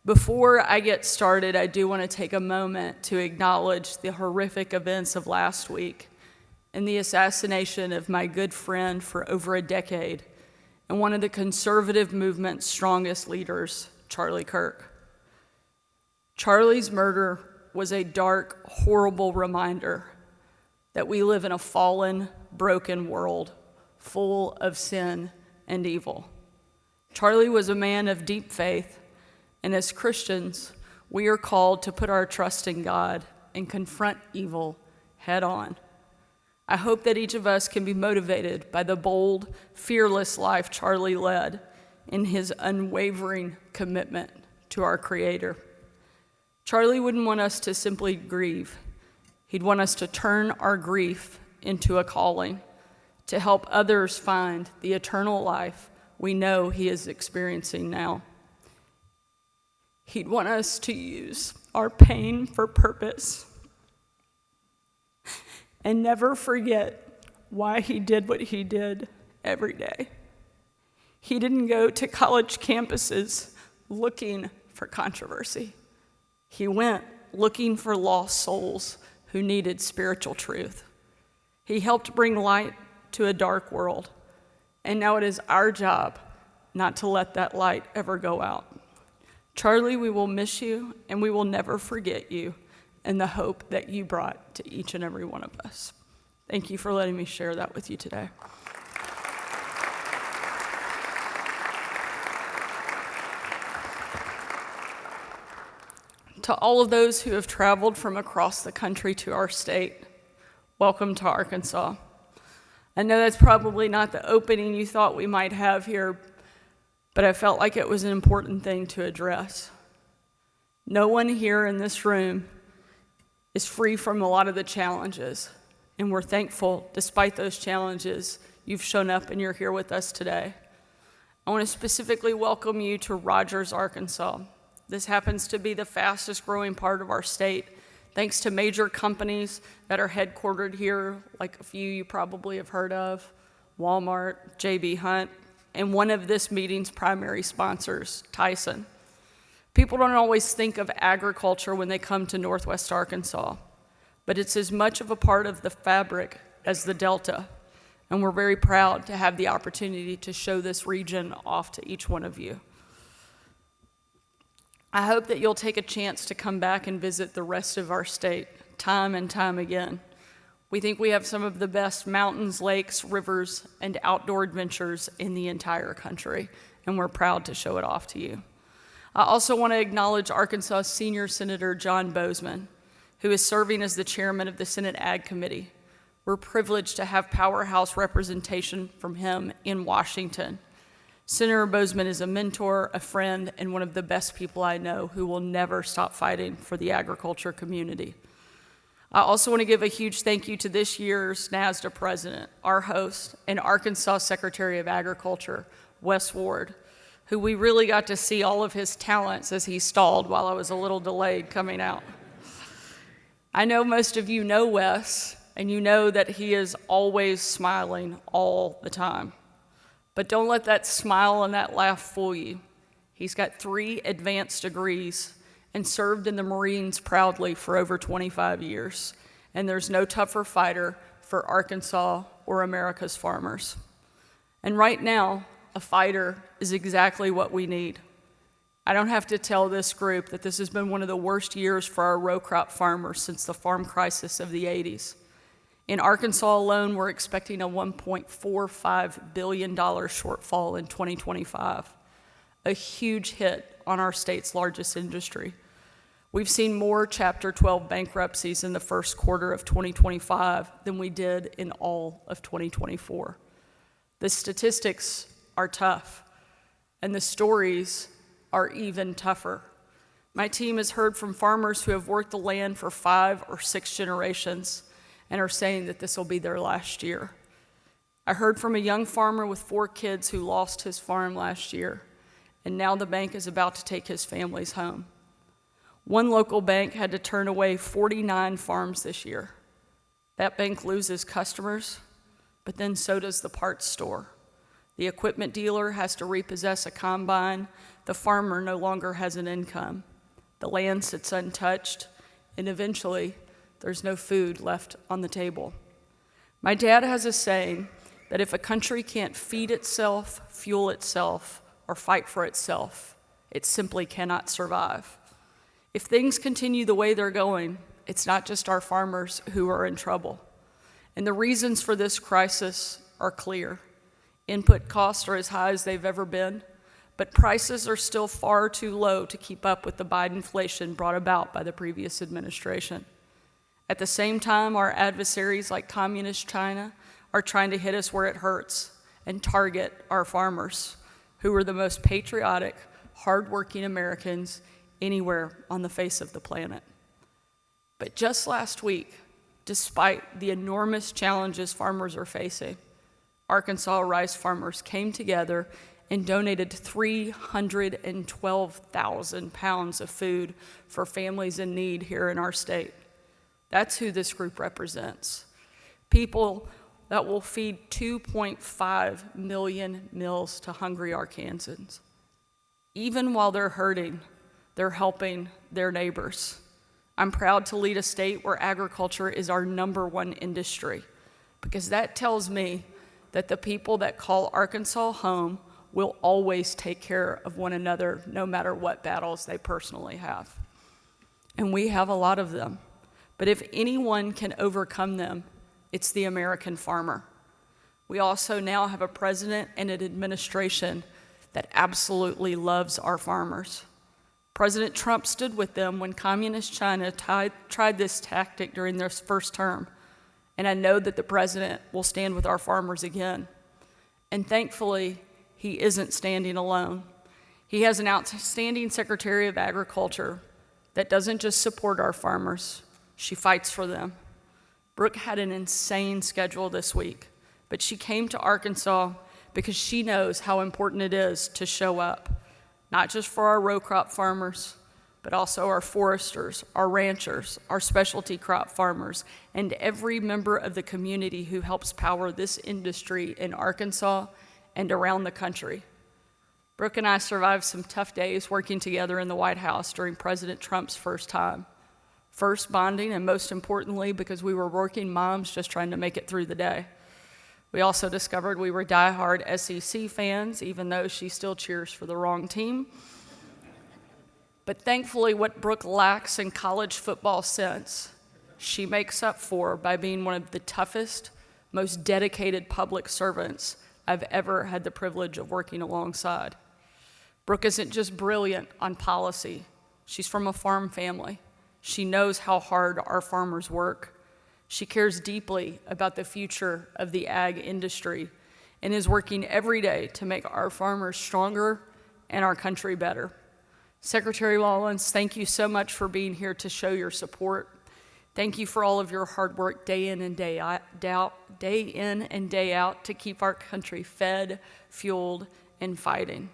Before I get started, I do want to take a moment to acknowledge the horrific events of last week and the assassination of my good friend for over a decade and one of the conservative movement's strongest leaders, Charlie Kirk. Charlie's murder was a dark, horrible reminder that we live in a fallen, broken world full of sin and evil. Charlie was a man of deep faith, and as Christians, we are called to put our trust in God and confront evil head on. I hope that each of us can be motivated by the bold, fearless life Charlie led in his unwavering commitment to our Creator. Charlie wouldn't want us to simply grieve. He'd want us to turn our grief into a calling to help others find the eternal life we know he is experiencing now. He'd want us to use our pain for purpose and never forget why he did what he did every day. He didn't go to college campuses looking for controversy. He went looking for lost souls who needed spiritual truth. He helped bring light to a dark world, and now it is our job not to let that light ever go out. Charlie, we will miss you, and we will never forget you and the hope that you brought to each and every one of us. Thank you for letting me share that with you today. To all of those who have traveled from across the country to our state, welcome to Arkansas. I know that's probably not the opening you thought we might have here, but I felt like it was an important thing to address. No one here in this room is free from a lot of the challenges, and we're thankful, despite those challenges, you've shown up and you're here with us today. I want to specifically welcome you to Rogers, Arkansas. This happens to be the fastest growing part of our state, thanks to major companies that are headquartered here, like a few you probably have heard of, Walmart, J.B. Hunt, and one of this meeting's primary sponsors, Tyson. People don't always think of agriculture when they come to Northwest Arkansas, but it's as much of a part of the fabric as the Delta, and we're very proud to have the opportunity to show this region off to each one of you. I hope that you'll take a chance to come back and visit the rest of our state time and time again. We think we have some of the best mountains, lakes, rivers, and outdoor adventures in the entire country, and we're proud to show it off to you. I also want to acknowledge Arkansas Senior Senator John Bozeman, who is serving as the chairman of the Senate Ag Committee. We're privileged to have powerhouse representation from him in Washington. Senator Bozeman is a mentor, a friend, and one of the best people I know who will never stop fighting for the agriculture community. I also want to give a huge thank you to this year's NASDA president, our host, and Arkansas Secretary of Agriculture, Wes Ward, who we really got to see all of his talents as he stalled while I was a little delayed coming out. I know most of you know Wes, and you know that he is always smiling all the time. But don't let that smile and that laugh fool you. He's got 3 advanced degrees and served in the Marines proudly for over 25 years. And there's no tougher fighter for Arkansas or America's farmers. And right now, a fighter is exactly what we need. I don't have to tell this group that this has been one of the worst years for our row crop farmers since the farm crisis of the 80s. In Arkansas alone, we're expecting a $1.45 billion shortfall in 2025, a huge hit on our state's largest industry. We've seen more Chapter 12 bankruptcies in the first quarter of 2025 than we did in all of 2024. The statistics are tough, and the stories are even tougher. My team has heard from farmers who have worked the land for 5 or 6 generations and are saying that this will be their last year. I heard from a young farmer with 4 kids who lost his farm last year, and now the bank is about to take his family's home. One local bank had to turn away 49 farms this year. That bank loses customers, but then so does the parts store. The equipment dealer has to repossess a combine. The farmer no longer has an income. The land sits untouched, and eventually, there's no food left on the table. My dad has a saying that if a country can't feed itself, fuel itself, or fight for itself, it simply cannot survive. If things continue the way they're going, it's not just our farmers who are in trouble. And the reasons for this crisis are clear. Input costs are as high as they've ever been, but prices are still far too low to keep up with the Biden inflation brought about by the previous administration. At the same time, our adversaries like Communist China are trying to hit us where it hurts and target our farmers, who are the most patriotic, hardworking Americans anywhere on the face of the planet. But just last week, despite the enormous challenges farmers are facing, Arkansas rice farmers came together and donated 312,000 pounds of food for families in need here in our state. That's who this group represents. People that will feed 2.5 million meals to hungry Arkansans. Even while they're hurting, they're helping their neighbors. I'm proud to lead a state where agriculture is our #1 industry, because that tells me that the people that call Arkansas home will always take care of one another, no matter what battles they personally have. And we have a lot of them. But if anyone can overcome them, it's the American farmer. We also now have a president and an administration that absolutely loves our farmers. President Trump stood with them when Communist China tried this tactic during their first term. And I know that the president will stand with our farmers again. And thankfully, he isn't standing alone. He has an outstanding Secretary of Agriculture that doesn't just support our farmers, she fights for them. Brooke had an insane schedule this week, but she came to Arkansas because she knows how important it is to show up, not just for our row crop farmers, but also our foresters, our ranchers, our specialty crop farmers, and every member of the community who helps power this industry in Arkansas and around the country. Brooke and I survived some tough days working together in the White House during President Trump's first time. First bonding, and most importantly, because we were working moms just trying to make it through the day. We also discovered we were diehard SEC fans, even though she still cheers for the wrong team. But thankfully, what Brooke lacks in college football sense, she makes up for by being one of the toughest, most dedicated public servants I've ever had the privilege of working alongside. Brooke isn't just brilliant on policy. She's from a farm family. She knows how hard our farmers work. She cares deeply about the future of the ag industry and is working every day to make our farmers stronger and our country better. Secretary Mullins, thank you so much for being here to show your support. Thank you for all of your hard work day in and day out to keep our country fed, fueled, and fighting.